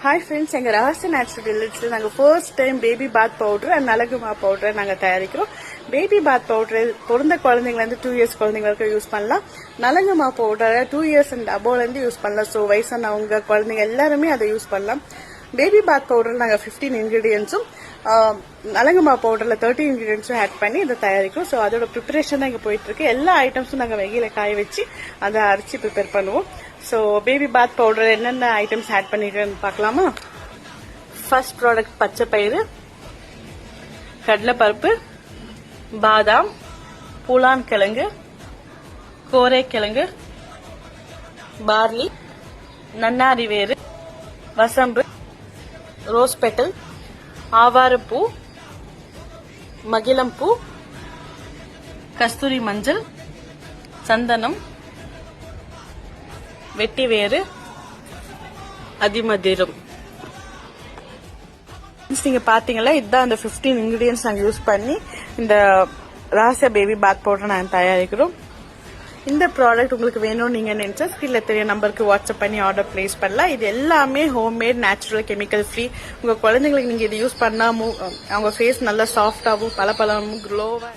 Hi friends, எங்கள் ரகசிய natural வில்லேஜில் நாங்கள் first time baby bath powder and நலகுமா பவுடரை நாங்கள் தயாரிக்கிறோம். பேபி பாத் பவுடர் பிறந்த குழந்தைங்கலேருந்து 2 years குழந்தைங்க வரைக்கும் யூஸ் பண்ணலாம். நலங்குமா பவுடரை 2 years அண்ட் அபோவ்லேருந்து யூஸ் பண்ணலாம். ஸோ வயசானவங்க குழந்தைங்க எல்லாருமே அதை யூஸ் பண்ணலாம். பேபி பாத் பவுடரில் நாங்கள் 15 ingredientsம் நலங்குமா பவுடரில் 30 ingredientsம் ஆட் பண்ணி இதை தயாரிக்கிறோம். ஸோ அதோட ப்ரிப்பரேஷன் தான் இங்கே போயிட்டுருக்கு. எல்லா ஐட்டம்ஸும் நாங்கள் வெயில காய வச்சு அதை அரைச்சி ப்ரிப்பேர் பண்ணுவோம். ஸோ பேபி பாத் பவுடர் என்னென்ன ஐட்டம்ஸ் ஆட் பண்ணிருக்கேன்னு பார்க்கலாமா? ஃபர்ஸ்ட் ப்ராடக்ட் பச்சை பயிறு, கடலைப்பருப்பு, பாதாம், பூலான் கிழங்கு, கோரைக்கிழங்கு, பார்லி, நன்னாரி வேறு, வசம்பு, ரோஸ் பெட்டல், ஆவாரப்பூ, மகிழம்பூ, கஸ்தூரி மஞ்சள், சந்தனம், வெட்டி வேறு, அதிமதுரம். நீங்க பாத்தீங்களா, இதுதான் அந்த 15 ingredients நாங்க யூஸ் பண்ணி இந்த ரகசிய பேபி பாத் பவுடர் நாங்க தயாரிக்கிறோம். இந்த ப்ராடக்ட் உங்களுக்கு வேணும் நீங்க நினைச்சா ஸ்கிரீன்ல தெரிய நம்பருக்கு வாட்ஸ்அப் பண்ணி ஆர்டர் பிளேஸ் பண்ணலாம். இது எல்லாமே ஹோம்மேட், நேச்சுரல், கெமிக்கல் ஃப்ரீ. உங்க குழந்தைங்களுக்கு நீங்க இது யூஸ் பண்ணா அவங்க ஃபேஸ் நல்லா சாஃப்டாகவும் பளபளவும் க்ளோவா